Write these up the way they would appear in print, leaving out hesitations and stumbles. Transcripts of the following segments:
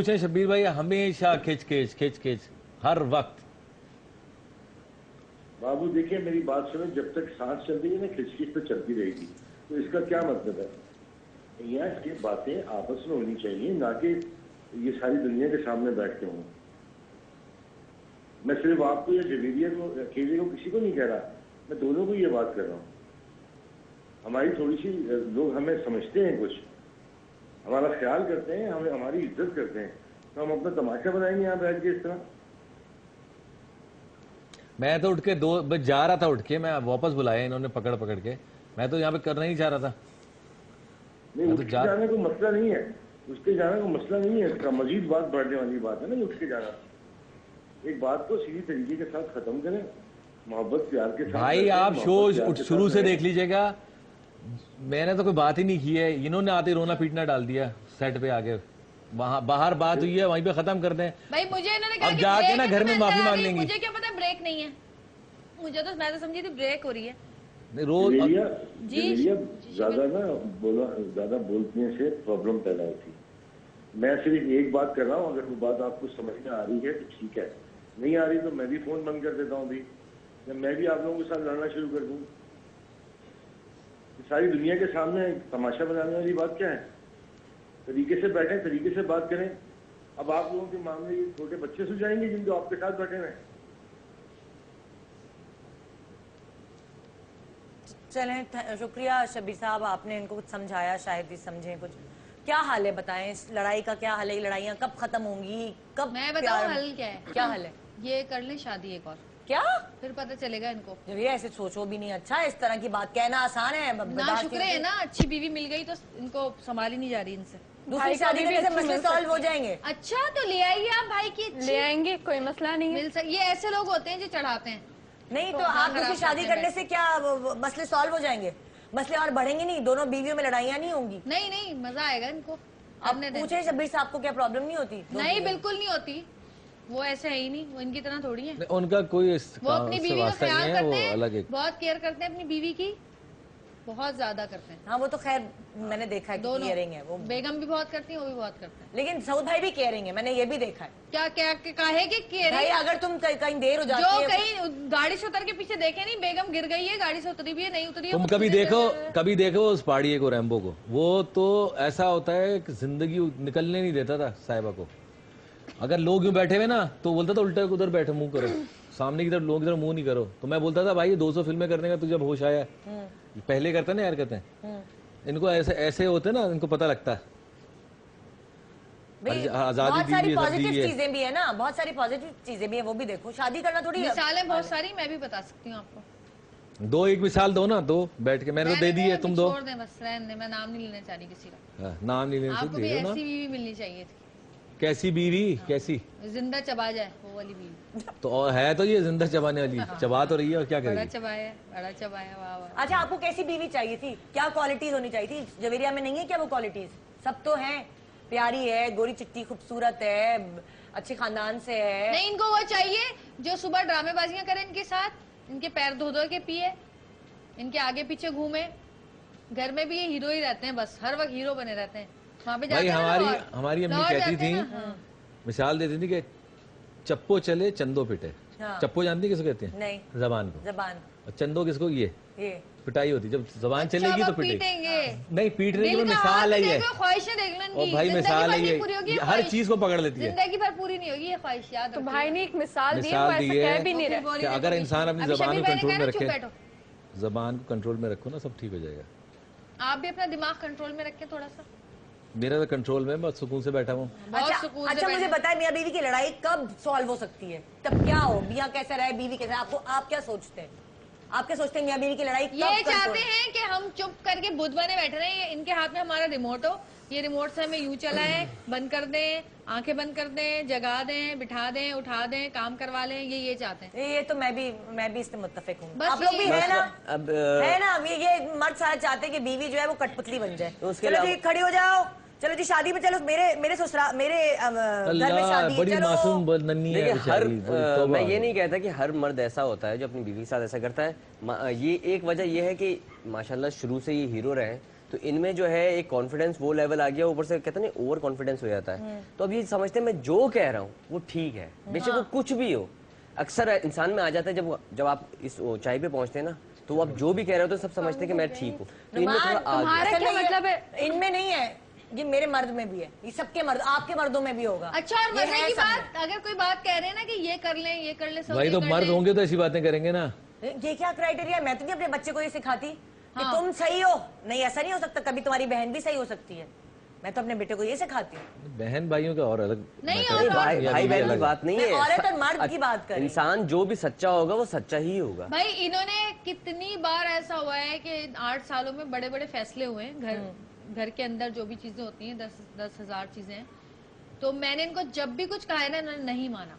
पूछे शब्बीर भाई, हमेशा खिच हर वक्त। बाबू देखिए मेरी बात सुनो, जब तक सांस चल रही है ना खिचखिच तो चलती रहेगी। तो इसका क्या मतलब है? यहाँ की बातें आपस में होनी चाहिए, ना कि ये सारी दुनिया के सामने बैठ के हों। मैं सिर्फ आपको या जवेरिया को अकेले को किसी को नहीं कह रहा, मैं दोनों को ये बात कर रहा हूँ। हमारी थोड़ी सी लोग हमें समझते हैं, कुछ हमारा ख्याल करते हैं, हमें हमारी इज्जत करते हैं, तो हम अपना तमाशा बनाएंगे यहाँ बैठ के इस तरह। मैं तो उठ के बस जा रहा था, उठ के मैं वापस बुलाया इन्होंने पकड़ के। मैं तो यहाँ पे करना ही चाह रहा था। नहीं, उठ के जाने को मसला नहीं है, उठ के जाने को मसला नहीं है, इसका मजीद बात बढ़ने वाली बात है ना। उठ के जाना, एक बात को सीधी तरीके के साथ खत्म करें, मोहब्बत प्यार के साथ। भाई आप शो शुरू से देख लीजिएगा, मैंने तो कोई बात ही नहीं की है, इन्होंने आते रोना पीटना डाल दिया सेट पे आके। वहाँ बाहर बात हुई है, वहीं पे खत्म कर दें भाई। मुझे इन्होंने कहा अब जाके ना घर में माफी मांग लेंगे। मुझे क्या पता ब्रेक नहीं है, मुझे तो मैं तो समझी थी ब्रेक हो रही है रोज जी। ज्यादा ना बोला, ज्यादा बोलने से प्रॉब्लम पैदा होती है। मैं सिर्फ एक बात कर रहा हूँ, अगर वो बात आपको समझ में आ रही है तो ठीक है, नहीं आ रही तो मैं भी फोन बंद कर देता हूँ अभी, या मैं भी आप लोगों के साथ लड़ना शुरू कर दूँ। सारी दुनिया के सामने तमाशा बनाने वाली बात क्या है? तरीके से बैठे, तरीके से बात करें। अब आप लोगों के मामले ये छोटे बच्चे सुझाएंगे जिनको आपके साथ बैठे हुए। चलें, शुक्रिया शब्बीर साहब, आपने इनको कुछ समझाया, शायद ही समझें कुछ। क्या हाल है बताएं, इस लड़ाई का क्या हाल है? लड़ाइयाँ कब खत्म होंगी, कब? मैं बताऊं हल क्या है? क्या हल है? ये कर ले शादी एक और, क्या फिर पता चलेगा इनको। जब ये ऐसे सोचो भी नहीं, अच्छा इस तरह की बात कहना आसान है ना। शुक्र है ना अच्छी बीवी मिल गई तो इनको संभाली नहीं जा रही इनसे। दूसरी शादी करने से मसले सॉल्व हो जाएंगे। अच्छा तो ले आइए आप भाई की, ले आएंगे, कोई मसला नहीं है। ये ऐसे लोग होते हैं जो चढ़ाते हैं। नहीं तो आप दूसरी शादी करने से क्या मसले सॉल्व हो जाएंगे? मसले और बढ़ेंगे नहीं, दोनों बीवियों में लड़ाइयाँ नहीं होंगी। नहीं मजा आएगा इनको। आपने पूछे शब्बीर साहब को क्या प्रॉब्लम नहीं होती? नहीं बिल्कुल नहीं होती, वो ऐसे है ही नहीं, वो इनकी तरह थोड़ी है। उनका कोई वो अपनी बीवी का ख्याल करते हैं, बहुत केयर करते हैं अपनी बीवी की, बहुत ज्यादा करते हैं। हाँ वो तो खैर मैंने देखा है, केयरिंग है वो। बेगम भी बहुत करती है, वो भी बहुत करते हैं। लेकिन सऊद भाई भी केयरिंग है, मैंने ये भी देखा है। क्या क्या काहे की केयरिंग? भाई अगर तुम कहीं देर हो जाती है, जो कहीं गाड़ी से उतर के पीछे देखे नहीं, बेगम गिर गई है, गाड़ी से उतरी भी है, नहीं उतरी है। तुम कभी देखो उस पहाड़िए को, रैम्बो को, वो तो ऐसा होता है कि जिंदगी निकलने नहीं देता था साहिबा को। अगर लोग यूं बैठे हुए ना तो बोलता था उल्टा उधर बैठो, मुंह करो सामने की तरफ, लोग की तरफ मुंह नहीं करो। तो मैं बोलता था भाई 200 फिल्में करने का तुझे जब होश आया, पहले करता ना यार, कहते हैं इनको ऐसे होते ना, इनको पता लगता है। आजादी बहुत सारी पॉजिटिव चीजें भी है ना, बहुत सारी पॉजिटिव चीजें भी है, वो भी देखो। शादी करना थोड़ी मिसालें बहुत सारी मैं भी बता सकती हूँ आपको। दो एक मिसाल दो ना, दो बैठ के, मैंने तो दे दी है, तुम दो। छोड़ दें बस, रहने दें, मैं नाम नहीं लेना चाह रही किसी का। नाम नहीं लेना, आपको भी ऐसी बीवी मिलनी चाहिए थी। कैसी बीवी? कैसी? जिंदा चबा जाए वो वाली बीवी। तो है तो ये जिंदा चबाने वाली, चबा तो रही है और क्या करेगी? बड़ा चबाया, वाह वाह। अच्छा आपको कैसी बीवी चाहिए थी, क्या क्वालिटीज होनी चाहिए थी? जवेरिया में नहीं है क्या वो क्वालिटीज? सब तो हैं, प्यारी है, गोरी चिट्टी खूबसूरत है, अच्छे खानदान से है। नहीं, इनको वो चाहिए जो सुबह ड्रामेबाजियां करे इनके साथ, इनके पैर धो धो के पिए, इनके आगे पीछे घूमे। घर में भी ये हीरो ही रहते हैं, बस हर वक्त हीरो बने रहते हैं। भाई हमारी अम्मी कहती थी, मिसाल देती थी कि चप्पो चले चंदो पिटे। हाँ। चप्पो जानती किसको कहते हैं? नहीं। जबान को। जबान। और चंदो किसको? ये पिटाई होती, जब जबान चलेगी तो पिटेगी। नहीं पीट रही है, मिसाल है ये। ख्वाहिशें देख लो इनकी, भाई मिसाल है ये, हर चीज को पकड़ लेती है। जिंदगी भर पूरी नहीं होगी ये ख्वाहिश, याद। तो भाई ने एक मिसाल दी है, अगर इंसान अपनी जबान को कंट्रोल में रखे, जबान को कंट्रोल में रखो ना, सब ठीक हो जाएगा। आप भी अपना दिमाग कंट्रोल में रखें थोड़ा सा। मेरा तो कंट्रोल में, बस सुकून से बैठा हूँ। अच्छा मुझे बताए, मियाँ बीवी की लड़ाई कब सॉल्व हो सकती है? तब क्या हो, मियाँ कैसे रहे, बीवी कैसे? आप क्या सोचते हैं? आप क्या सोचते हैं मियाँ बीवी की लड़ाई कब? ये चाहते हैं कि हम चुप करके बुध बने बैठे रहे, इनके हाथ में हमारा रिमोट हो, ये रिमोट से हमें यूं चलाए, बंद कर दें, आंखें बंद कर दें, जगा दें, बिठा दें, उठा दें, काम करवा लें, ये चाहते हैं। ये तो मैं भी इससे मुत्तफिक हूँ। आप लोग भी है ना? अब है ना, ये मर्द सारे चाहते हैं कि बीवी जो है वो कटपुतली बन जाए। चलो जी खड़ी हो जाओ, चलो जी शादी में चलो, मेरे ससुराल, मेरे घर में शादी, बड़ी मासूम नन्ही है। तो मैं ये नहीं कहता कि हर मर्द ऐसा होता है जो अपनी बीवी के साथ ऐसा करता है। ये एक वजह ये है कि माशाल्लाह शुरू से ये हीरो रहे, तो इनमें जो है एक कॉन्फिडेंस वो लेवल आ गया, ऊपर से कहते हैं ओवर कॉन्फिडेंस हो जाता है। तो अब ये समझते हैं मैं जो कह रहा हूँ वो ठीक है, बेशक वो कुछ भी हो। अक्सर इंसान में आ जाता है जब आप इस ऊंचाई पे पहुंचते हैं ना, तो आप जो भी कह रहे हो तो सब समझते हैं कि मैं ठीक हूँ। तो इनमें थोड़ा तुम्हारा क्या मतलब है? इनमें नहीं है, ये मेरे मर्द में भी है, ये सबके मर्द, आपके मर्दों में भी होगा। अच्छा, और मरने की बात, अगर कोई बात कह रहे हैं ना कि ये कर लें, ये कर ले, भाई तो मर्द होंगे तो ऐसी बातें करेंगे ना। ये क्या क्राइटेरिया है? मैं तो नहीं अपने बच्चे को ये सिखाती कि तुम सही हो, नहीं ऐसा नहीं हो सकता, कभी तुम्हारी बहन भी सही हो सकती है। मैं तो अपने बेटे को ये सिखाती हूँ। बहन भाइयों का और अलग नहीं, भाई बहन की बात नहीं है, औरत और मर्द की बात कर। इंसान जो भी सच्चा होगा वो सच्चा ही होगा। भाई इन्होंने कितनी बार ऐसा हुआ है कि 8 सालों में बड़े बड़े फैसले हुए हैं, घर के अंदर जो भी चीजें होती हैं, 10,000 चीजें हैं, तो मैंने इनको जब भी कुछ कहा है ना, इन्होंने नहीं माना।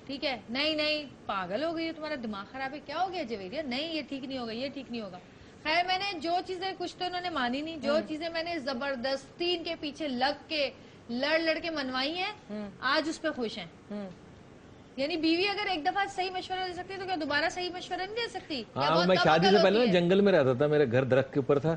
ठीक है, नहीं पागल हो गई, तुम्हारा दिमाग खराब है, क्या हो गया जवेरिया, नहीं ये ठीक नहीं होगा, ये ठीक नहीं होगा। खैर मैंने जो चीजें, कुछ तो इन्होंने मानी नहीं, जो चीजें मैंने जबरदस्ती इनके पीछे लग के लड़ के मनवाई हैं, आज उस पर खुश हैं। यानी बीवी अगर एक दफा सही मशवरा दे सकती है तो क्या दोबारा सही मशवरा नहीं दे सकती? हाँ, मैं शादी से पहले ना जंगल में रहता था, मेरे घर दरख्त के ऊपर था,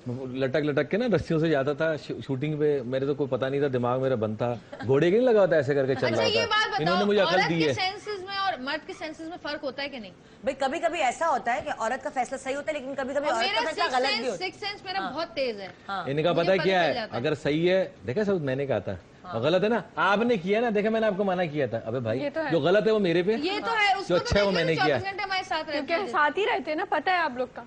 लटक के ना रस्सियों से जाता था शूटिंग पे। मेरे तो कोई पता नहीं था, दिमाग मेरा बंद था, घोड़े के नहीं लगा होता, ऐसे करके चल रहा था। इन्होंने मुझे अकल दी है। सेंसेस में और मर्द के सेंसेस में फर्क होता है कि नहीं? भाई कभी कभी ऐसा होता है कि औरत का फैसला सही होता है, लेकिन कभी कभी औरत का फैसला गलत भी होता है। सिक्स सेंस मेरा बहुत तेज है। इनका पता है क्या है, अगर सही है, देखा सब मैंने कहा था, और गलत है ना आपने किया ना, देखा मैंने आपको मना किया था। अबे भाई जो गलत है वो मेरे पे, ये तो है, जो अच्छा है वो मैंने किया। हमारे साथ ही रहते हैं ना, पता है आप लोग का।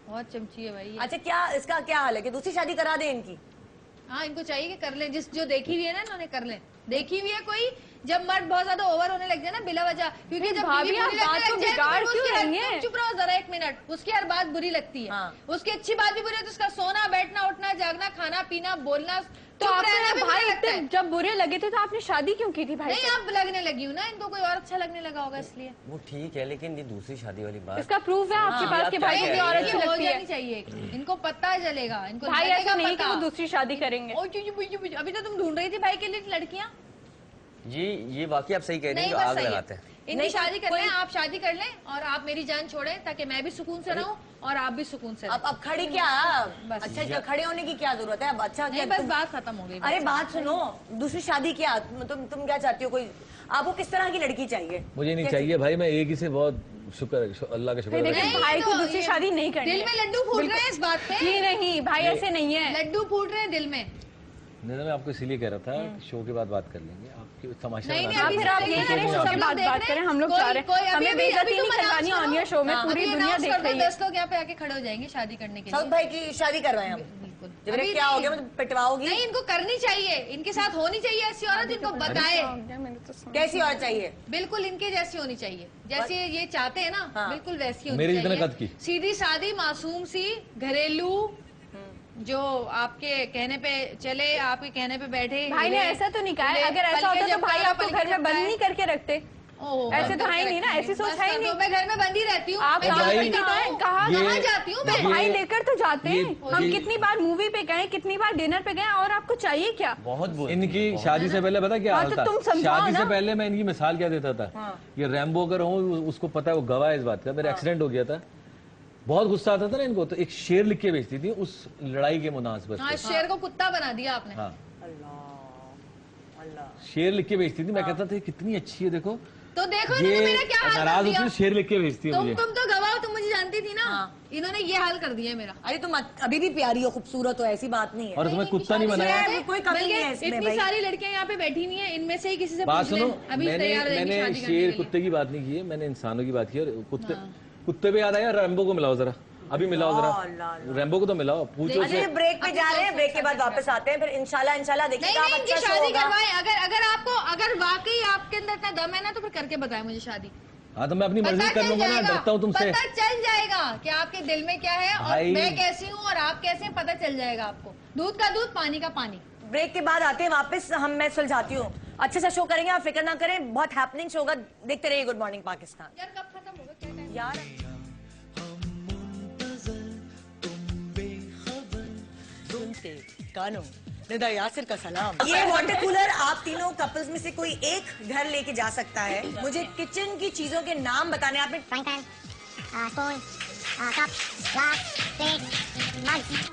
बहुत चमची है भाई। अच्छा, क्या इसका क्या हाल है कि दूसरी शादी करा दे इनकी? हाँ, इनको चाहिए कि कर लें, जो देखी हुई है ना इन्होंने, कर लें। देखी हुई है कोई, जब मर्द बहुत ज्यादा ओवर होने लग जाए ना बिला वजह, क्योंकि जब भाभी आप बात को बिगाड़ क्यों रही हैं? चुप रहो जरा 1 मिनट। उसकी हर बात बुरी लगती है, उसकी अच्छी बात भी बुरी है, तो उसका सोना बैठना उठना जागना खाना पीना बोलना, तो आपने भाई जब बुरे लगे थे तो आपने शादी क्यों की थी भाई? नहीं, अब लगने लगी हूँ ना, इनको कोई और अच्छा लगने लगा होगा इसलिए। वो ठीक है, लेकिन ये दूसरी शादी वाली बात, इसका प्रूफ है आपके पास कि भाई की और अच्छी लगती है? चाहिए इनको पता चलेगा, इनको भाई ऐसा नहीं कि वो दूसरी शादी करेंगे। अभी तो तुम ढूंढ रही थी भाई के लिए लड़कियाँ। जी ये वाकई आप सही कह रहे हैं, जो आग लगाते हैं। इनकी शादी कर लें, आप शादी कर लें और आप मेरी जान छोड़ें, ताकि मैं भी सुकून से रहूं और आप भी सुकून से। अब खड़ी क्या, अच्छा खड़े होने की क्या जरूरत है अब? अच्छा नहीं, बस बात खत्म हो गई। अरे बात सुनो, दूसरी शादी क्या, तुम क्या चाहती हो? कोई आपको किस तरह की लड़की चाहिए? मुझे नहीं चाहिए भाई, मैं एक ही से बहुत शुक्र, अल्लाह का शुक्र। भाई को दूसरी शादी नहीं करनी। दिल में लड्डू फूट रहे हैं इस बात पे? जी नहीं भाई, ऐसे नहीं है, लड्डू फूट रहे हैं दिल में। नहीं, मैं आपको इसीलिए कह रहा था शो के बाद बात कर लेंगे, आपकी तमाशा नहीं, फिर आप ये करें शो के बाद बात करें, हम लोग चाह रहे हैं, हमें बेइज्जती नहीं करवानी ऑन शो में, पूरी दुनिया देख रही है। 10 लोग यहाँ पे आके खड़े हो जाएंगे शादी करने के लिए। साउथ भाई की शादी करवाएं हम। अभी क्या हो गया, मतलब पिटवाओगी? नहीं, इनको करनी चाहिए, इनके साथ होनी चाहिए ऐसी औरत, इनको बताए कैसी औरत चाहिए। बिल्कुल इनके जैसी होनी चाहिए, जैसे ये चाहते हैं ना, बिल्कुल वैसी होनी मेरी चाहिए। जितने कद की, सीधी सादी मासूम सी, घरेलू, जो आपके कहने पे चले, आपके कहने पे बैठे। भाई ने ऐसा तो नहीं कहा है, अगर ऐसा होता तो भाई आपको घर में बंद नहीं करके रखते। ऐसे तो है ही नहीं ना, ऐसी सोच है ही नहीं। मैं घर में बंदी रहती हूँ, आप कहाँ जाती हूँ मैं? भाई लेकर तो जाते हैं, हम कितनी बार मूवी पे गए, कितनी बार डिनर पे गए, और आपको चाहिए क्या? बहुत इनकी शादी से पहले पता क्या हाल था? शादी से पहले मैं इनकी मिसाल क्या देता था, ये रैम्बो अगर हूँ उसको पता है, वो गवाह है इस बात का, मेरा एक्सीडेंट हो गया था, बहुत गुस्सा आता था ना इनको, तो एक शेर लिख के भेजती थी उस लड़ाई के मुनासिबत। हाँ, शेर को कुत्ता बना दिया आपने। हाँ, शेर लिख के भेजती थी, मैं कहता था कितनी अच्छी है, देखो तो देखो ये मेरा क्या हाल नाराज होती है, शेर लिख के भेजती है मुझे। तुम तो गवाह, तुम मुझे जानती थी ना। इन्होंने ये हाल कर दिया मेरा। अरे तुम अभी भी प्यारी हो, खूबसूरत हो, ऐसी बात नहीं है। और तुम्हें कुत्ता नहीं बनाया, कोई कमी नहीं है इसमें। इतनी सारी लड़कियां यहाँ पे बैठी हुई हैं, इनमें से ही किसी से बात पूछ सुनो, लें, अभी तैयार रहेंगी शादी करने के लिए। शेर कुत्ते की बात नहीं की है, मैंने इंसानों की बात की। और कुत्ते पे याद आया, रैम्बो को मिलाओ जरा, अभी मिलाओ जरा, रैम्बो को तो मिलाओ, पूछो से। ब्रेक पे जा रहे हैं, ब्रेक के बाद वापस आते हैं, फिर इंशाल्लाह देखिए आप अच्छा शादी करवाएं। अगर वाकई आपके अंदर इतना दम है ना, तो फिर करके बताएं मुझे शादी। हाँ, तो मैं अपनी मर्जी कर लूंगा ना, डरता हूँ तुमसे। पता चल जाएगा कि आपके दिल में क्या है और मैं कैसी हूँ और आप कैसे हैं, पता चल जाएगा आपको। दूध का दूध, पानी का पानी। ब्रेक के बाद आते हैं वापस, मैं सुलझाती हूँ, अच्छे से शो करेंगे, आप फिक्र ना करें, बहुत हैपनिंग शो होगा, देखते रहिए गुड मॉर्निंग पाकिस्तान। यार कब खत्म होगा, क्या टाइम यार? सुनते कानों निदा यासिर का सलाम। ये वाटर कूलर आप तीनों कपल्स में से कोई एक घर लेके जा सकता है। मुझे किचन की चीजों के नाम बताने, आपने स्पून,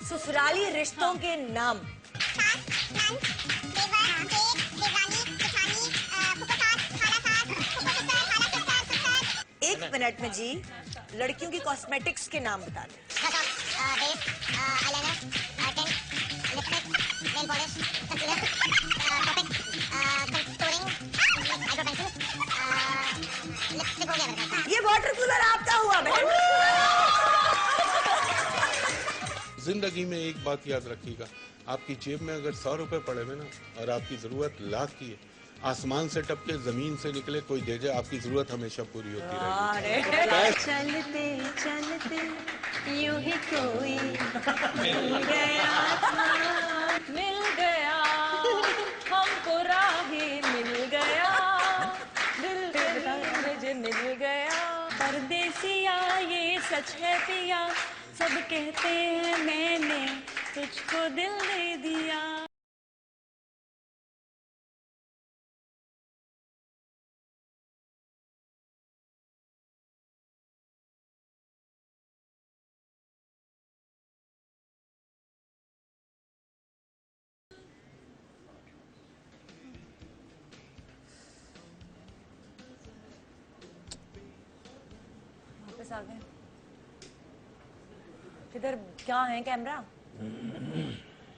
ससुराली रिश्तों के नाम। एक मिनट में जी लड़कियों की कॉस्मेटिक्स के नाम बता दें। ये वाटर कूलर आपका हुआ बहन। जिंदगी में एक बात याद रखिएगा, आपकी जेब में अगर 100 रुपए पड़े हुए ना और आपकी जरूरत लाख की है, आसमान से टपके जमीन से निकले कोई दे जाए, आपकी जरूरत हमेशा पूरी होती रहेगी। चलते चलते यूं ही कोई मिल गया हमको राही मिल गया, दिल मिल गया। परदेसिया ये सच है पिया, सब कहते हैं मैंने तुझको दिल दे दिया। वापस आ गए। इधर क्या है कैमरा?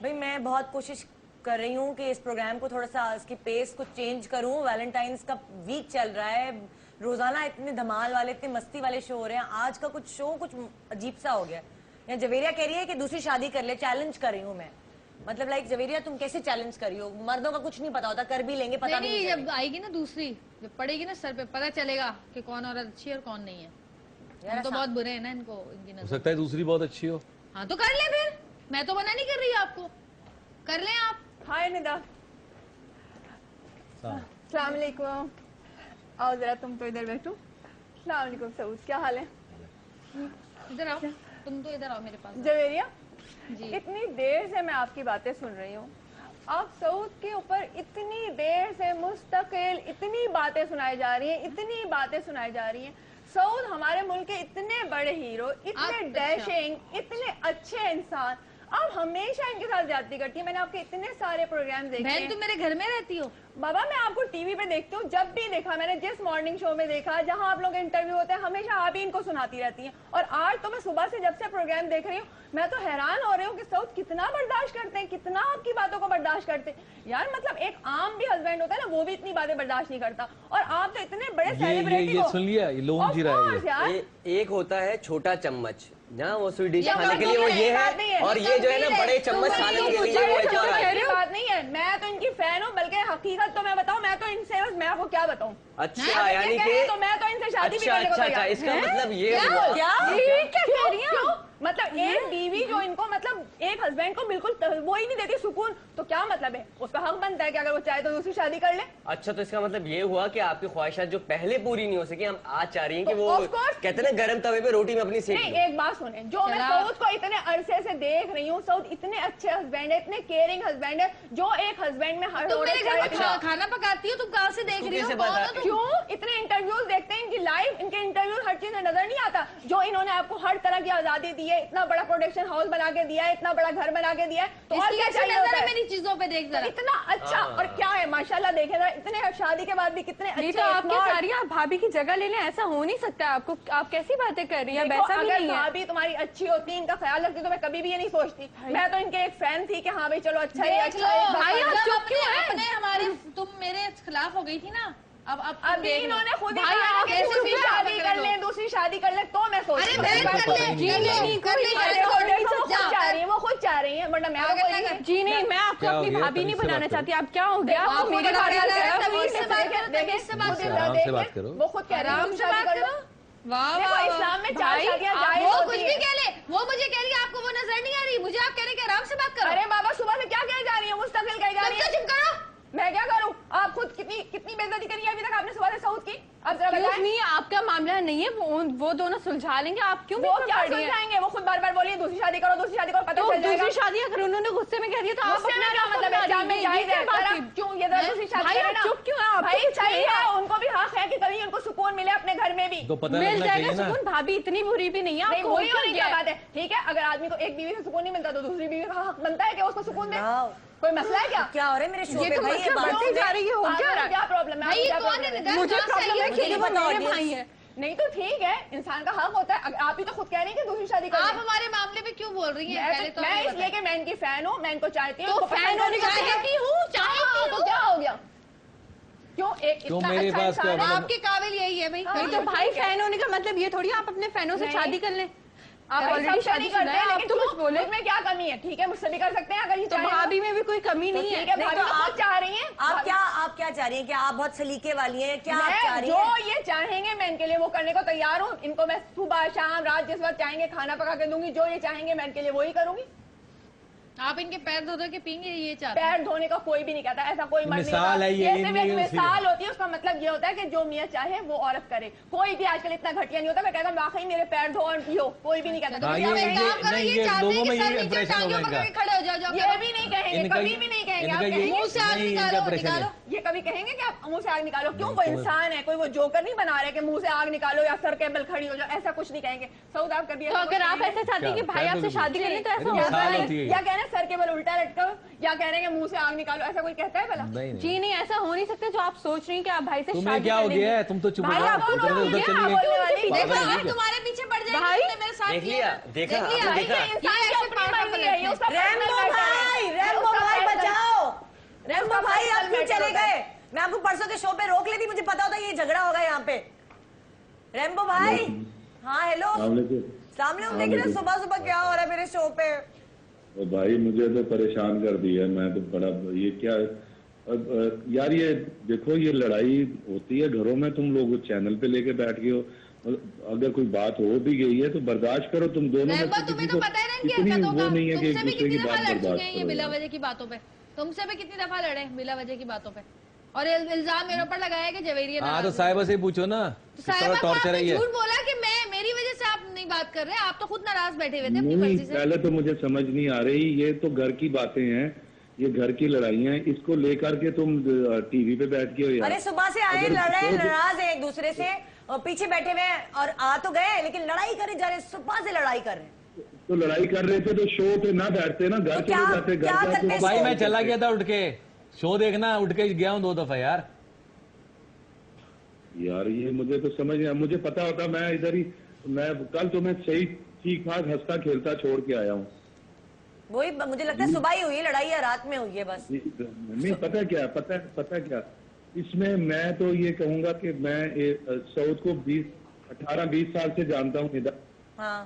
भाई मैं बहुत कोशिश कर रही हूँ कि इस प्रोग्राम को थोड़ा सा इसकी पेस को चेंज करूँ। वैलेंटाइंस का वीक चल रहा है, रोजाना इतने धमाल वाले इतने मस्ती वाले शो हो रहे हैं, आज का कुछ शो कुछ अजीब सा हो गया। या जवेरिया कह रही है कि दूसरी शादी कर ले, चैलेंज कर रही हूँ मैं। मतलब लाइक जवेरिया तुम कैसे चैलेंज कर रही हो? मर्दों का कुछ नहीं पता होता, कर भी लेंगे पता नहीं। जब आएगी ना दूसरी, जब पड़ेगी ना सर पे, पता चलेगा कि कौन औरत अच्छी है और कौन नहीं है। हम तो बहुत बुरे हैं ना इनको, इनकी नजर। हो सकता है दूसरी बहुत अच्छी हो। हाँ तो कर ले फिर, मैं तो मना नहीं कर रही आपको, कर लें आप। हाय निदा। अस्सलाम वालेकुम। आओ जरा तुम तो इधर बैठो। अस्सलाम वालेकुम सऊद, क्या हाल है? इधर आओ, तुम तो इधर आओ मेरे पास। जवेरिया जी। इतनी देर से मैं आपकी बातें सुन रही हूँ, आप सऊद के ऊपर इतनी देर से मुस्तकिल इतनी बातें सुनाई जा रही हैं, इतनी बातें सुनाई जा रही हैं। सऊद हमारे मुल्क के इतने बड़े हीरो, इतने डैशिंग, इतने अच्छे इंसान, आप हमेशा इनके साथ ज्यादती करती है। मैंने आपके इतने सारे प्रोग्राम देखे हैं। बहन तुम मेरे घर में रहती हो? बाबा मैं आपको टीवी पे देखती हूँ, जब भी देखा मैंने, जिस मॉर्निंग शो में देखा, जहाँ आप लोग के इंटरव्यू होते हैं, हमेशा आप ही इनको सुनाती रहती हैं। और आज तो मैं सुबह से जब से प्रोग्राम देख रही हूँ, मैं तो हैरान हो रही हूँ कि सऊद कितना बर्दाश्त करते हैं, कितना आपकी बातों को बर्दाश्त करते हैं। यार मतलब एक आम भी हस्बैंड होता है ना, वो भी इतनी बातें बर्दाश्त नहीं करता, और आप तो इतने बड़े सेलिब्रिटी ये सुन लिया, ये लोग जी रहा है। एक होता है छोटा चम्मच, जहाँ वो स्वीट डिश खाने के लिए वो ये है, और ये जो है ना बड़े चम्मच सालन के लिए वो एक और है। बात नहीं है, मैं तो इनकी फैन हूँ, बल्कि हकीकत तो मैं बताऊँ, मैं तो इनसे, मैं आपको क्या बताऊँ। अच्छा यानी कि तो मैं तो इनसे शादी भी करने को अच्छा, इसका मतलब ये हुआ क्या कह रही हैं? मतलब एक बीवी जो इनको मतलब एक हस्बैंड को बिल्कुल वो ही नहीं देती सुकून, तो क्या मतलब है? उसका हक बनता है कि अगर वो चाहे तो दूसरी शादी कर ले। अच्छा तो इसका मतलब ये हुआ कि आपकी ख्वाहिशात जो पहले पूरी नहीं हो सकी, हम आज चाह रही हैं कि तो वो कहते हैं ना गरम तवे पे रोटी में अपनी सेक लो। एक बात सुने, जो मैं सऊद को इतने अरसे से देख रही हूँ, सऊद इतने अच्छे हस्बैंड है, इतने केयरिंग हस्बैंड है, जो एक हस्बैंड में हर खाना पकाती हो, तुम कहाँ से देख रही हो? क्यों इतने इंटरव्यूज देखते हैं इनकी लाइव, इनके इंटरव्यूज हर चीज में नजर नहीं आता, जो इन्होंने आपको हर तरह की आजादी दी है, इतना बड़ा प्रोडक्शन हाउस बना के दिया है, इतना बड़ा घर बना के दिया है, तो और क्या चाहिए होता है? मेरी चीजों पे देख जरा, इतना अच्छा। और क्या है माशाल्लाह, देखे जरा, इतने शादी के बाद भी कितने अच्छे। तो आपकी सारी आप भाभी की जगह ले लें, ऐसा हो नहीं सकता। आपको, आप कैसी बातें कर रही हैं? वैसा भी नहीं है। भाभी तुम्हारी अच्छी होती, इनका ख्याल रखती, तो मैं कभी भी ये नहीं सोचती। मैं तो इनके एक फैन थी कि हाँ भाई चलो अच्छा है, अच्छा है। भाई आप चुप क्यों हैं? हमारी तुम मेरे खिलाफ हो गई थी ना, अब अभी इन्होंने खुद ही कहा कि दूसरी शादी कर ले, दूसरी शादी कर ले, तो मैं सोच रही हूँ वो खुद चाह रही है, वरना मैं जी नहीं, मैं आपको अपनी भाभी नहीं बनाना चाहती। आप क्या हो गया? आप मेरे बात करो, वो खुद कह रहा है शादी कर लो। वाह, इस्लाम में 4 शादियां जायज वो होती कुछ है। भी कह ले, वो मुझे कह रही है, आपको वो नजर नहीं आ रही, मुझे आप कह रहे हैं आराम से बात करो। अरे बाबा सुबह से क्या कह जा रही है, मुस्तकिल कह जा रही है। चुप करो। मैं क्या करूं? आप खुद कितनी बेइज्जती करी है अभी तक आपने सुबह से सऊद की। अब जरा बताएं। नहीं, आपका मामला नहीं है, वो दोनों सुलझा लेंगे। आप क्यों वो क्या सुलझाएंगे? वो खुद बार बार बोलिए दूसरी शादी करो, दूसरी शादी करो, पता चल जाएगा। दूसरी शादी अगर उन्होंने गुस्से में कह दिया तो आप अपना क्या मतलब है? जान में जायज है, क्यों ये दूसरी शादी करें ना? चुप क्यों है? भाई चाहिए, उनको भी हक है कि कभी उनको सुकून मिले अपने घर में भी। तो पता मिल लगना जाएगा चाहिए ना। सुकून। भाभी इतनी बुरी भी नहीं है। नहीं, आपको बुरी हो होने क्या की बात है, ठीक है। अगर आदमी को एक बीवी से सुकून नहीं मिलता तो दूसरी बीवी का हक बनता है कि उसको सुकून दे। कोई मसला है क्या? क्या हो रहा है मेरे शो ये पे तो भाई? मतलब बढ़ती जा रही है। हो क्या रहा है? क्या प्रॉब्लम है? भाई ये क्या कौन problem है? मुझे प्रॉब्लम है कि वो मेरे भाई है। नहीं तो ठीक है, इंसान का हक होता है। अगर आप ही तो खुद कह रही हैं कि दूसरी शादी कर आप लें। हमारे मामले में क्यों बोल रही हैं? पहले तो मैं हमें इसलिए कि मैं इनकी फैन हूँ, मैं इनको चाहती हूँ। तो इनको फैन पसंद होने का करती चाहती हूँ, चाहती तो हूँ। क्या हो गया? क्यों एक क्यों इतना मेरे अच्छा पास इंसान क्या है? आपके काबिल यही है भाई। नहीं तो भाई फैन होने का मतलब ये थोड़ी आप अपने फैनों से नहीं। शादी कर लें। आप भाई ऑलरेडी सब शादी शादी करते हैं, आप लेकिन तो कुछ क्यों? बोले। उसमें क्या कमी है? ठीक है, मुझसे भी कर सकते हैं अगर ये तो चाहें तो। भाभी में भी कोई कमी तो नहीं ठीक है। है, नहीं भाभी तो तो आप- खुद चाह रही हैं। आप क्या चाह रही हैं? क्या आप बहुत सलीके वाली हैं? क्या आप चाह मैं रही जो हैं? ये चाहेंगे मैं इनके लिए वो करने को तैयार हूँ। इनको मैं सुबह शाम रात जिस वक्त चाहेंगे खाना पका के दूंगी। जो ये चाहेंगे मैं इनके लिए वही करूंगी। आप इनके पैर धो धो के पीएंगे, ये चाहते हैं। पैर धोने का कोई भी नहीं कहता, ऐसा कोई मर्द नहीं मिसाल होता। है ये, सिर्फ इनमें एक ये मिसाल होती है। उसका मतलब ये होता है कि जो मियाँ चाहे वो औरत करे। कोई भी आजकल इतना घटिया नहीं होता। मैं कहता हूँ वाकई मेरे पैर धो और पियो, कोई भी नहीं कहता। हाँ, तो ये- आप एक काम करो, नहीं, ये ये चाहते हैं लोगों कि में सर ये नीचे impression टांगे होगा ऊपर करके इनका। खड़े हो जाओ, जाओ ये भी नहीं कहेंगे, इनका कभी भी नहीं कहेंगे। आप इनका ये- कहेंगे मुंह से आग नहीं, इनका निकालो, impression है। निकालो। ये कभी कहेंगे कि आप मुंह से आग निकालो? क्यों? वो इंसान है, कोई वो जोकर नहीं बना रहे कि मुंह से आग निकालो या सर के बल खड़ी हो जाओ। ऐसा कुछ नहीं कहेंगे। सऊद आप कभी तो अगर आप ऐसा चाहती हैं कि भाई आपसे शादी करनी तो ऐसा अरे होगा मिसाल नहीं। होती है। या कह रहे हैं सर के बल उल्टा लटको, या कह रहे हैं कि मुंह से आग निकालो। ऐसा कोई कहता है भला? नहीं नहीं। जी नहीं, ऐसा हो नहीं सकता। जो आप सोच रही हैं कि आप भाई से तुम्हें शादी क्या कर हो लेंगे। गया है? तुम तो चुप हो भाई जाओ। आप उधर बोलो, उधर ये चली आप गई। बोलने वाली। पागल देखो है हम क्या? तुम्हारे पीछे पड़ जाएंगे, भाई, तुमने मेरे साथ देख किया लिया, ना। देखा, देख लिया। आपने देखा। इंसान की अपनी मर्जी है, ये उसका रैम्बो personal matter है। भाई, रैम्बो उसका भाई personal- बचाओ। रैम्बो उसका भाई आप personal क्यों matter चले होता है। गए? मैं आपको परसों के शो पे रोक लेती, मुझे पता होता ये झगड़ा होगा यहाँ पे। रैम्बो भाई, हाँ हेलो, सामने हम देख रहे हैं सुबह सुबह क्या हो रहा है मेरे शो पे। भाई मुझे तो परेशान कर दिया। मैं तो बड़ा ये क्या यार, ये देखो ये लड़ाई होती है घरों में, तुम लोग चैनल पे लेके बैठ गए हो। अगर कोई बात हो भी गई है तो बर्दाश्त करो तुम दोनों में रैम्बो से तुम्हें किसी तो को पता है ना इनकी इतनी हरकतों वो का। नहीं है कि एक तुमसे भी दूसरे कितनी की दफा बात लड़ चुके बर्दाश्त हैं ये करो बिला यार। वजह की बातों पे। तुमसे भी कितनी दफा लड़े बिला वजह की बातों पे, और इल्जाम मेरे ऊपर लगाया कि जवेरिया हाँ तो नाराज है। साहिबा से ही पूछो ना, तो कितना साहिबा को टॉर्चर है आपने ये। झूठ बोला कि मैं मेरी वजह से आप नहीं बात कर रहे, आप तो खुद नाराज बैठे हुए थे अपनी नहीं, मर्जी से। पहले तो मुझे समझ नहीं आ रही। ये तो घर की बातें हैं, ये घर की लड़ाइयाँ हैं। इसको लेकर के तुम टीवी पे बैठ के हो यार। अरे सुबह से आए, अगर लड़ रहे हैं, तो- नाराज है एक दूसरे से, और पीछे बैठे हुए हैं, और आ तो गए लेकिन लड़ाई करे जा रहे, सुबह से लड़ाई कर रहे हैं। तो लड़ाई कर रहे थे तो शो पे ना बैठते ना, घर तो क्या- चले जाते। क्या घर करते जाके भाई मैं शो- चला गया था उठ के शो देखना, उठ के गया हूँ 2 दफा यार। यार ये मुझे तो समझ नहीं, मुझे पता होता मैं इधर ही, मैं कल तो मैं सही ठीक ठाक हंसता खेलता छोड़ के आया हूँ। वही मुझे लगता है सुबह ही हुई है लड़ाई या रात में हुई है बस। नहीं पता क्या, पता क्या इसमें मैं तो ये कहूंगा कि मैं सऊद को 18-20 साल से जानता हूँ इधर। हाँ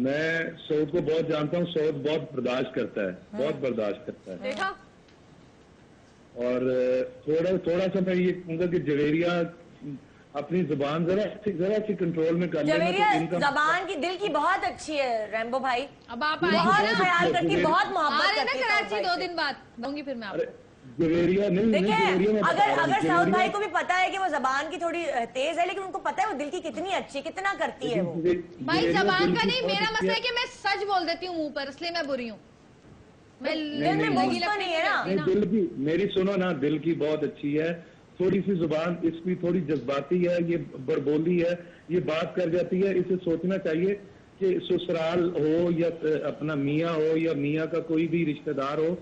मैं सऊद को बहुत जानता हूँ। सऊद बहुत बर्दाश्त करता है, बहुत बर्दाश्त करता है। देखा? और थोड़ा सा मैं ये कहूंगा कि जवेरिया अपनी जुबान जरा सी कंट्रोल में कर लेना जवेरिया तो इनका जबान की दिल की बहुत अच्छी है रैम्बो भाई, अब आप आए बहुत बहुत ख्याल अच्छी करती, है। बहुत आ मोहब्बत रहे ना करती है कराची सऊद 2 भाई से। दिन बाद, दूंगी फिर मैं अरे आपको। जवेरिया नहीं, देखिए जवेरिया मैं बता अगर रहा हूँ, अगर सऊद जवेरिया- भाई को भी पता है कि वो जबान की थोड़ी तेज है, लेकिन उनको पता है वो दिल की कितनी अच्छी है, कितना करती है वो। भाई जवेरिया जबान दिल का की नहीं, बहुत मेरा अच्छी मसला है कि मैं सच बोल देती हूँ मुंह पर, इसलिए मैं बुरी हूँ। मैं दिल में नहीं, बोझ तो नहीं है ना। नहीं, दिल की मेरी सुनो ना, दिल की बहुत अच्छी है। थोड़ी सी जुबान इसकी थोड़ी जज्बाती है, ये बड़बोली है, ये बात कर जाती है। इसे सोचना चाहिए कि ससुराल हो या अपना मियाँ हो या मियाँ का कोई भी रिश्तेदार हो,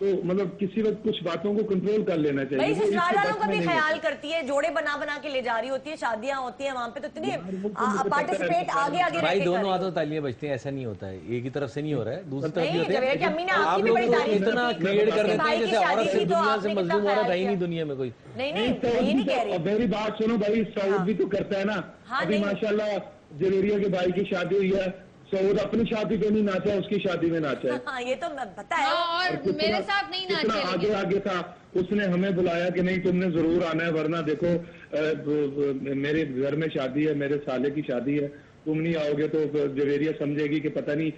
तो मतलब किसी वक्त कुछ बातों को कंट्रोल कर लेना चाहिए। भाई वो इसके ससुराल वालों बस का में भी नहीं ख्याल होता। करती है, जोड़े बना बना के ले जा रही होती है, शादियां होती है वहां पे, तो इतने यार, वो तो मुझे पता है। पार्टिसिपेट आगे आगे भाई रह के दोनों कर रही हाथों तालियां बजती हैं, ऐसा नहीं होता है, एक ही तरफ से नहीं हो रहा है, दूसरी तरफ नहीं, भी होते हैं। जवेरिया की अम्मी ने आप आपकी भी लोग बड़ी तो तारीफ की इतना थी। क्रिएट कर उसके देते भाई हैं की जैसे शादी औरत थी से तो दुनिया आपने से कितना मजलूम औरत ख्याल है ही नहीं किया? दुनिया में कोई। नहीं नहीं, नहीं, सऊद ये भी नहीं कह तो, रही। मेरी बात सुनो भाई, सऊद भी तो करता है ना। हाँ, अभी नहीं। माशाल्लाह जवेरिया के भाई की शादी हुई है, सऊद अपनी शादी पे नहीं नाचा, उसकी शादी में नाचा है। हाँ ये तो पता है। हाँ, और कितना- मेरे साथ नहीं कितना नाचे आगे लेकिन। आगे था। उसने हमें बुलाया कि नहीं तुमने जरूर आना है, वरना देखो मेरे घर में शादी है, मेरे साले की शादी है, तुम नहीं आओगे तो जवेरिया समझेगी कि पता नहीं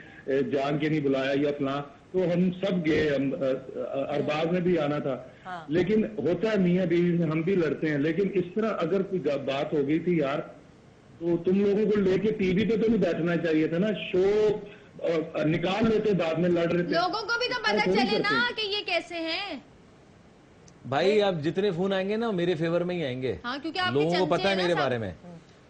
जान के नहीं बुलाया या फलां। तो हम सब गए, हम अरबाज में भी आना था। हाँ। लेकिन होता है मियाँ बीवी में, हम भी लड़ते हैं, लेकिन इस तरह अगर कोई बात हो गई थी यार, तो तुम लोगों को लेके टीवी पे तो नहीं बैठना चाहिए था ना। शो निकाल लेते, बाद में लड़ रहे थे। लोगों को भी तो पता थोड़ी चले ना करते। कि ये कैसे हैं। भाई अब जितने फोन आएंगे ना मेरे फेवर में ही आएंगे। हाँ, क्योंकि आपके लोगों को चमचे पता है हैं ना मेरे सब। बारे में।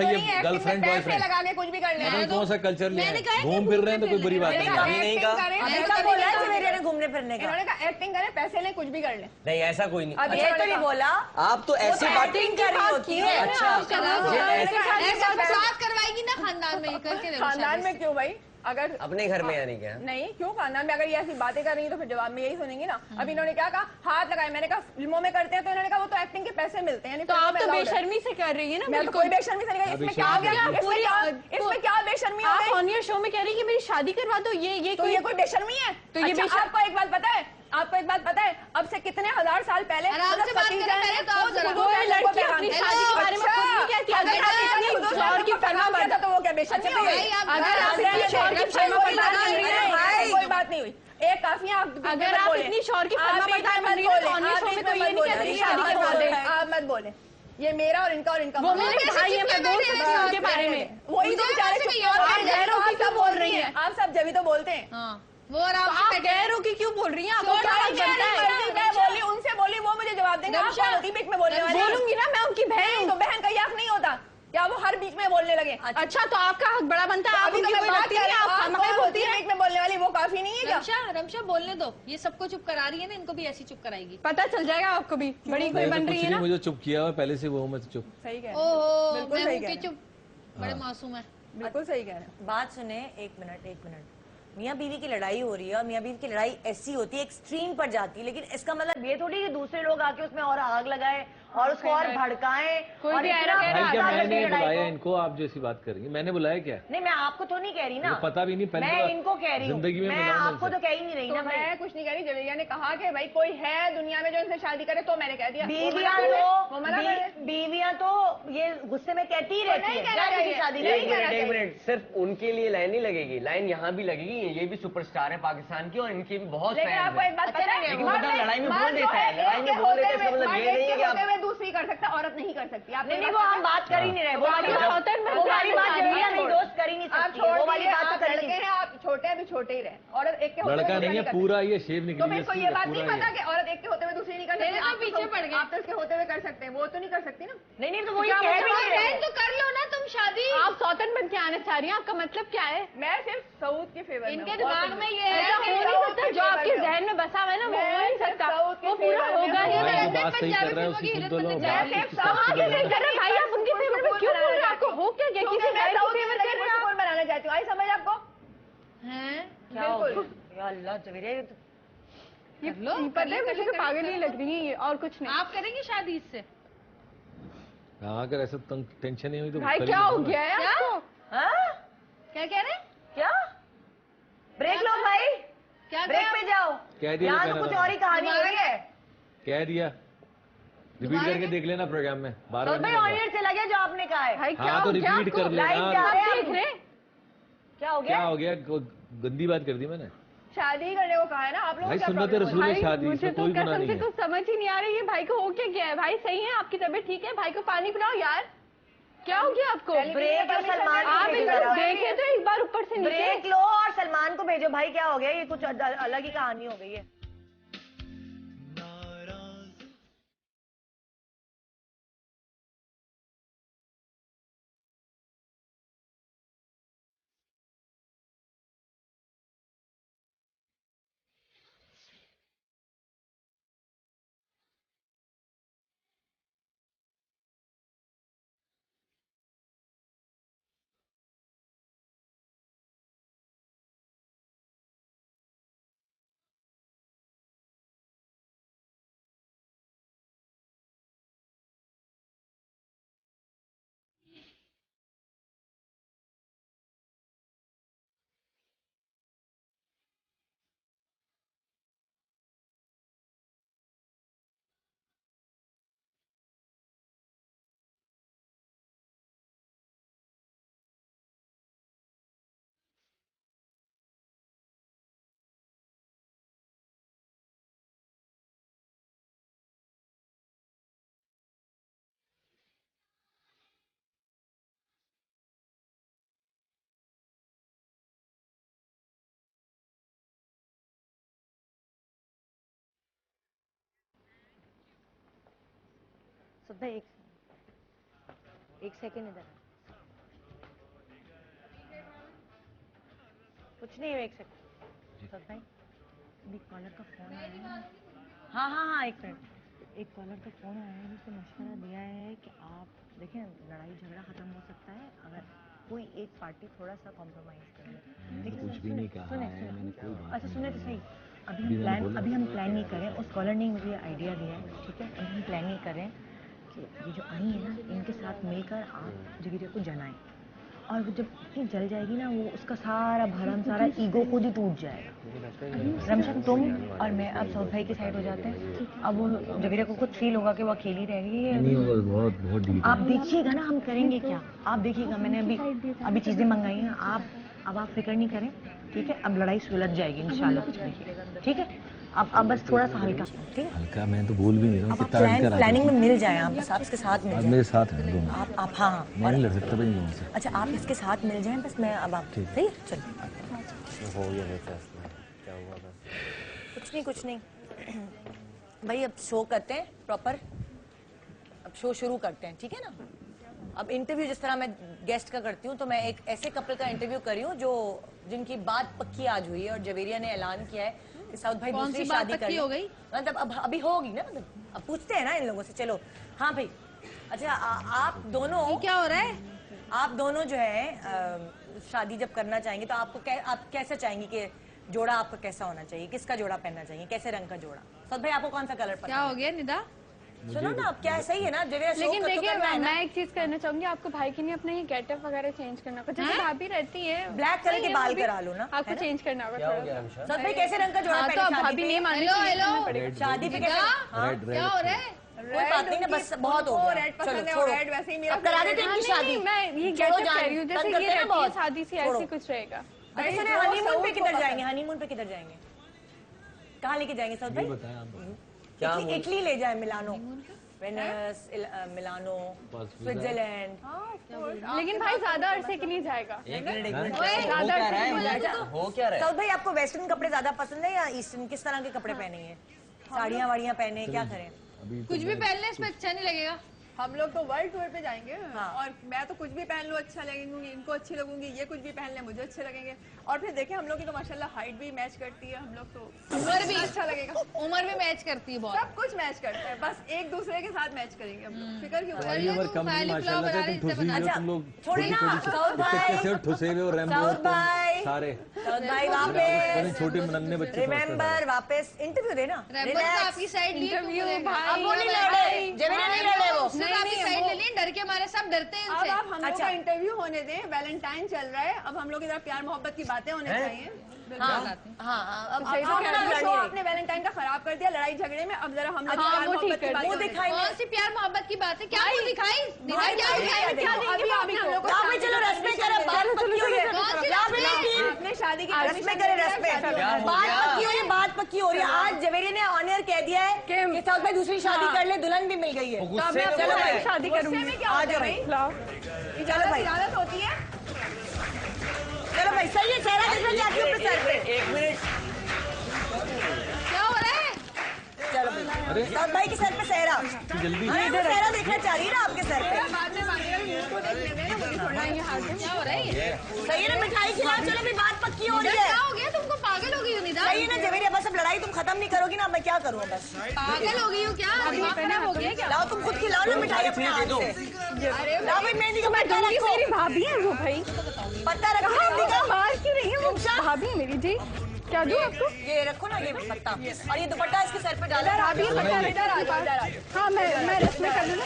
अच्छा ये गर्लफ्रेंड बॉयफ्रेंड लगा के कुछ भी कर ले कौन सा कल्चर लिया है? घूम फिर रहे हैं तो कोई बुरी बात नहीं है। घूमने फिरने का। इन्होंने कहा एक्टिंग करें, पैसे लें, कुछ भी कर लें। नहीं ऐसा कोई नहीं। अब ये तो नहीं बोला, आप तो ऐसी एक्टिंग कर रही होती है। अच्छा करवाएगी ना खानदान में करके। खानदान में क्यों भाई? अगर अपने घर में यानी क्या? नहीं, क्यों खानदान में? अगर ये ऐसी बातें कर रही है तो फिर जवाब में यही सुनेंगी ना। अब इन्होंने क्या कहा, हाथ लगाए। मैंने कहा फिल्मों में करते हैं, तो इन्होंने कहा वो तो एक्टिंग के पैसे मिलते हैं। तो आप तो बेशर्मी से कर रही है ना। मैं तो कोई बेशर्मी से नहीं कर रही। इसमें क्या आ गया? इसमें क्या बेशर्मी हो गई? आप ऑन योर शो में कह रही है कि मेरी शादी करवा दो, ये तो ये कोई बेशर्मी है? तो ये आपको एक बात पता है, आपको एक बात पता है, अब से कितने हजार साल पहले आराम से बात करें पहले तो आप जरा। कोई लड़की अपनी शादी के बारे में खुद नहीं कहती। अगर आप अपनी शौहर की फरमा बता तो वो क्या बेशर्मी हो गई? अगर आप अपनी शौहर की फरमा बता रही हैं, कोई बात नहीं हुई। एक काफी अगर आप इतनी शौहर की फरमा बता रही हैं तो ऑन योर शो में तो ये नहीं कहती शादी करवा दे। आप मत बोले, ये मेरा और इनका वो मेरे भाई है, मैं बोल सकती हूँ उनके बारे में। वही तो बेचारे क्या बोल रही है आप सब जब तो बोलते हैं। वो और आप गैरों की क्यों बोल रही हैं? आपको क्या बनता है? मैं बोली, उनसे बोली, वो मुझे जवाब देंगे। आप कौन होती बीच में बोलने वाली? बोलूंगी ना, मैं उनकी बहन हूँ। तो बहन का ये हक नहीं होता क्या वो हर बीच में बोलने लगे? अच्छा तो आपका हक बड़ा बनता है। आप उनकी कोई लगती है, आप खामखा बोलती है। बीच में बोलने वाली वो काफी नहीं है क्या? रमशा बोलने दो, ये सबको चुप करा रही है ना, इनको भी ऐसी चुप कराएगी। पता चल जाएगा आपको भी, बड़ी कोई बन रही है ना। मुझे चुप किया हुआ पहले से, वो मैं चुप। सही कह ओहो, बिल्कुल मैं सही हूँ कह कि रहे चुप, बड़े मासूम है। बिल्कुल सही कह रहे हैं। बात सुने, एक मिनट। मियाँ बीवी की लड़ाई हो रही है और मियाँ बीवी की लड़ाई ऐसी होती है, एक्सट्रीम पर जाती है, लेकिन इसका मतलब ये थोड़ी कि दूसरे लोग आके उसमें और आग लगाए और उसको और भड़काएं। कोई और भी इतना भाई क्या बड़ा मैंने लड़ाई बुलाया को- इनको? आप जो ऐसी बात कर रही हैं, मैंने बुलाया क्या? नहीं, मैं आपको तो नहीं कह रही ना, मुझे पता भी नहीं, पहले मैं तो इनको कह रही हूँ। जिंदगी में मैं मिला आपको तो कह ही नहीं रही तो ना भाई। मैं कुछ नहीं कह रही। जवेरिया ने कहा कि भाई कोई है दुनिया में जो इनसे शादी करे, तो मैंने कह दिया बीवियां तो ये गुस्से में कहती ही रहती है शादी नहीं करना एक चाहिए। मिनट, सिर्फ उनके लिए लाइन नहीं लगेगी, लाइन यहाँ भी लगेगी। ये भी सुपरस्टार है पाकिस्तान की और इनके भी बहुत लेकिन फैंस आपको एक बात पता है, लेकिन मतलब लड़ाई में बोल देता है, लड़ाई में बोल देता है, इसका मतलब ये नहीं है कि आप दूसरी कर सकता, औरत नहीं कर सकती। आप नहीं, वो हम बात कर ही नहीं रहे। वो वाली बात जरूरी नहीं, दोस्त कर ही नहीं आप सकती। वो वाली बात तो कर लड़के हैं, आप छोटे हैं, अभी छोटे ही रहे। औरत एक के होते लड़का हुए नहीं है, दूसरी पूरा ये शेप तो निकली मेरे को ये बात नहीं पता कि औरत एक के होते हुए दूसरी नहीं कर सकती। आप पीछे पड़ गए। आप तो इसके होते हुए कर सकते हैं, वो तो नहीं कर सकती ना। नहीं, तो वो ये कह रही है। तो कर लो ना तुम शादी। आप सौतन बन के आना चाह रही हैं, आपका मतलब क्या है? मैं सिर्फ सऊद के फेवर में इनके हूँ। दिमाग में ये ऐसा हो नहीं सकता, जो आपके जहन में बसा हुआ है ना, वो हो नहीं सकता, वो पूरा होगा ही भाई नहीं। जो बात सही कर रहा है उसकी सुन तो लो। आप आगे नहीं कर रहे भाई, आप उनके फेवर में क्यों बोल रहे हैं? आपको हो क्या गया? किसी मैं गैर सऊद के के फेवर कर रहे हैं आप? कौन बनाना चाहती हूँ? आई समझ आपको? क्या हो गया? या अल्लाह जवेरिया, ये तो ये पता है मुझे तो पागल ही लग रही है ये, और कुछ नहीं। आप करेंगे शादी इससे? हाँ, अगर ऐसा टेंशन नहीं हुई तो भाई कर क्या ही हो दूंगा। गया है आपको? हाँ? क्या कह रहे हैं? क्या ब्रेक लो भाई, क्या ब्रेक पे जाओ। कह दिया यहाँ जो तो कहना कुछ था। और ही कहानी हो रही है। कह दिया, रिपीट करके देख लेना प्रोग्राम में, बार तो बार भाई नहीं ऑन होगा। एयर चला गया जो आपने कहा है। भाई क्या हाँ तो हो गया रिपीट आपको? कर लाइव लेना। जा रहे आप हैं देख हम। रहे हैं? क्या हो क्या गया? हो गया? गंदी बात कर दी मैंने? शादी करने को कहा है ना आप लोग। भाई सुन्नत रसूल है शादी, मुझे इसमें तो कोई गुनाह कसम नहीं से है। कुछ समझ ही नहीं आ रही है, भाई को हो क्या गया है? भाई सही है, आपकी तबीयत ठीक है? भाई को पानी पिलाओ यार, क्या हो गया आपको? ब्रेक लो, सलमान को आप भेजो एक जरा। बार देखे तो एक बार ऊपर से नीचे। ब्रेक लो और सलमान को भेजो। भाई क्या हो गया? ये कुछ अलग ही कहानी हो गई है। सुधा एक सेकेंड इधर कुछ नहीं है। एक सेकेंड भाई अभी कॉलर का फोन आया है। हाँ, एक मिनट। एक कॉलर का फोन आया है, उसको मशवरा दिया है कि आप देखें, लड़ाई झगड़ा खत्म हो सकता है अगर कोई एक पार्टी थोड़ा सा कॉम्प्रोमाइज कर ले। लेकिन कुछ भी नहीं कहा है मैंने, कोई बात। अच्छा सुने तो सही, अभी हम प्लान नहीं करें। उस कॉलर ने मुझे आइडिया दिया है, ठीक है। अभी हम प्लान नहीं करें कि ये जो आई है ना, इनके साथ मिलकर आप जगीरे को जलाएं, और वो जब इतनी जल जाएगी ना, वो उसका सारा भरम, सारा ईगो खुद ही टूट जाएगा। रमशन, तुम और मैं अब सऊद भाई की साइड हो जाते हैं। अब वो जगीरे को खुद फील होगा कि वो अकेली रह गई है। बहुत डीप। आप देखिएगा ना हम करेंगे क्या, आप देखिएगा। मैंने अभी चीजें मंगाई हैं। अब आप फिक्र नहीं करें, ठीक है। अब लड़ाई सुलझ जाएगी इंशाल्लाह, कुछ नहीं, ठीक है। अब बस थोड़ा सा हल्का, ठीक है। हल्का मैं तो बोल भी नहीं रहा हूँ। प्लानिंग में मिल जाए आप, बस आप इसके साथ मिल जाए। मेरे साथ हैं दोनों। आप हाँ, मैं नहीं लड़ सकता भाई लोगों से। अच्छा, आप इसके साथ मिल जाएं, बस मैं अब आप सही है। चलिए, हो गया क्या हुआ? बस कुछ नहीं भाई, अब शो करते हैं प्रॉपर। अब शो शुरू करते हैं, ठीक है ना। अब इंटरव्यू जिस तरह मैं गेस्ट का करती हूँ, तो मैं एक ऐसे कपल का इंटरव्यू करी हूँ जो जिनकी बात पक्की आज हुई है, और जवेरिया ने ऐलान किया है कि सऊद भाई दूसरी शादी कर हो गई। मतलब अब अभी होगी ना, मतलब अब पूछते हैं ना इन लोगों से। चलो हाँ भाई, अच्छा आप दोनों क्या हो रहा है? आप दोनों जो है शादी जब करना चाहेंगे तो आप कैसा चाहेंगे कि जोड़ा आपका कैसा होना चाहिए? किसका जोड़ा पहनना चाहिए? कैसे रंग का जोड़ा? सऊद भाई आपको कौन सा कलर पसंद? क्या हो गया निदा? सुनो ना, अब क्या है, सही है ना। लेकिन देखिए, मैं एक चीज कहना चाहूंगी, आपको भाई के लिए अपना ये गेटअप वगैरह चेंज करना होगा। जैसे भाभी रहती है, ब्लैक कलर के बाल करा लो ना, आपको चेंज करना होगा थोड़ा सा। सऊद भाई कैसे रंग का जोड़ा पहने? तो भाभी नहीं मान रही, शादी पे क्या हो रहा है? कोई बात नहीं ना, बस बहुत हो गया। रेड पसंद है, और रेड वैसे ही मेरा करा देते हैं शादी। मैं ये गेटअप कह रही हूँ, जैसे ये रहती है शादी से, ऐसी कुछ रहेगा। हनीमून पे किधर जाएंगे? हनीमून पे किधर जाएंगे? कहाँ लेके जाएंगे सऊद भाई? क्या इटली ले जाए, मिलानो, वेनिस, मिलानो, स्विट्जरलैंड। लेकिन भाई ज्यादा अरसे के लिए जाएगा। हो क्या रहा है? सऊद भाई आपको वेस्टर्न कपड़े ज्यादा पसंद है या ईस्टर्न? किस तरह के कपड़े पहनेंगे? साड़ियाँ वाड़ियाँ पहने, क्या करें? कुछ भी पहनने इसमें अच्छा नहीं लगेगा। हम लोग तो वर्ल्ड टूर पे जाएंगे, और मैं तो कुछ भी पहन लूँ अच्छा लगेंगी, इनको अच्छी लगूंगी, ये कुछ भी पहन ले मुझे अच्छे लगेंगे। और फिर देखें, हम लोग की तो माशाल्लाह हाइट भी मैच करती है, हम लोग तो उम्र भी अच्छा लगेगा। उम्र भी मैच करती है बहुत, सब कुछ मैच करता है, बस एक दूसरे के साथ मैच करेंगे हम लोग। फिक्र क्यों? छोड़े ना सऊद भाई, ठुसे हुए रैम्बो सारे छोटे नन्हे बच्चे। रिमेम्बर, वापस इंटरव्यू देना। आपकी साइड इंटरव्यू डर के हमारे सब डरते हैं। अब आप हम लोग का इंटरव्यू होने दें, वैलेंटाइन चल रहा है, अब हम लोग इधर प्यार मोहब्बत की बातें होने चाहिए। आपने वैलेंटाइन का खराब कर दिया लड़ाई झगड़े में, अब जरा हम लोग प्यार मोहब्बत की बातें दिखाई। कौन सी प्यार मोहब्बत की बातें? क्या वो दिखाई? आपने शादी की रस्में करे, रस्में बात पक्की हो रही है। आज जवेरी ने ऑनर कह दिया है कि सऊद भाई दूसरी शादी कर ले, दुल्हन भी मिल गई है। चलो भाई शादी करूंगी। चलो भाई, इजाजत होती है। चलो भाई, सही है। चेहरा देखना चाहती हूँ अपने सर पे। 1 मिनट, क्या हो रहा है? चलो भाई, सऊद भाई के सर पे सेहरा, जल्दी सेहरा देखना चाह रही है ना आपके सर पे। क्या हो रहा है ये? सही है ना, मिठाई खिलाओ। चलो भाई, बात पक्की हो रही है। क्या हो गया? तुमको पागल हो गई हो निदा? सही है ना जवेरिया, बस अब लड़ाई तुम खत्म नहीं करोगी ना, मैं क्या करूँ? बस पागल हो गई हो क्या? दिमाग खराब हो गया क्या? लाओ, तुम खुद खिलाओ ना मिठाई अपने हाथ से। लाओ भाई, मेहंदी का पत्ता रखो। मेरी भाभी है वो भाई, पत्ता रखो मेहंदी का। बाहर क्यों रही है वो? भाभी है मेरी जी। क्या दूं आपको? ये रखो ना, ये पत्ता, और ये दुपट्टा इसके सर पे डालो। भाभी हाँ, मैं रस्में कर लूँ ना।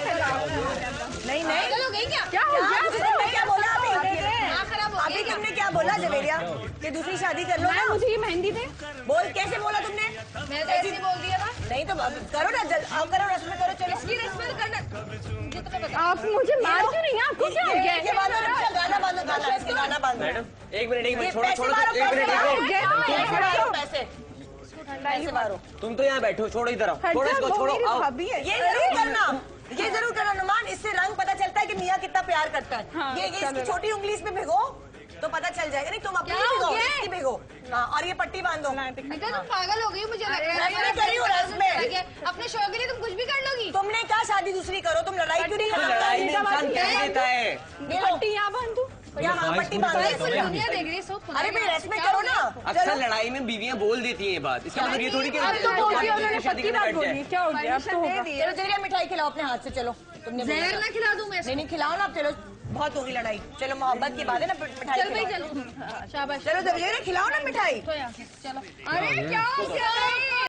नहीं नहीं, पागल हो गई क्या? क्या हो गया? तुमने क्या बोला अभी? दिमाग खराब हो अभी गया? तुमने क्या बोला जवेरिया कि दूसरी शादी कर लो ना? मुझे ये मेहंदी दे। बोल, कैसे बोला तुमने? मैं तो ऐसे ही बोल दिया था। नहीं तो करो ना, आओ करो, रस्में करो। चलो इसकी रस्में तो करना। आप मुझे मार क्यों नहीं? आपको क्या हो गया? गाना बांधो, गाना, इसके गाना बांधो। मैडम 1 मिनट, छोड़ो, पैसे मारो, पैसे मारो। तुम तो यहाँ बैठो, छोड़ो इधर आओ, छोड़ो इसको, छोड़ो, आओ। ये जरूर करना नुमान, इससे रंग पता चलता है कि मियाँ कितना प्यार करता है। ये इसकी छोटी उंगली इसमें भिगो तो पता चल जाएगा। नहीं तुम अपनी भिगो, इसकी भिगो। हाँ, और ये पट्टी बांधो। निका तुम पागल हो गई, मुझे लग रहा है। करी हूँ रस्में। अपने शौक के लिए तुम कुछ भी कर लोगी। तुमने कहा शादी दूसरी करो, तुम लड़ाई क्यों नहीं करते? लड़ाई में इंसान क्या देता है? पट्टी यहाँ बांध दूं? क्या पट्टी बांध रहे हो? दुनिया देख रही है सब। अरे भाई रेस्ट में करो ना। अक्सर लड़ाई में बीवियां बोल देती हैं ये बात, इसका मतलब ये थोड़ी कि शादी के लिए बैठ जाए। क्या हो गया? चलो जल्दी मिठाई खिलाओ अपने हाथ से। चलो तुमने जहर ना खिला दूं मैं? नहीं खिलाओ ना। चलो बहुत होगी लड़ाई। चलो मोहब्बत की बात है ना, मिठाई चल भाई चलो शाबाश। चलो जल्दी खिलाओ ना मिठाई। चलो अरे क्या हो गया?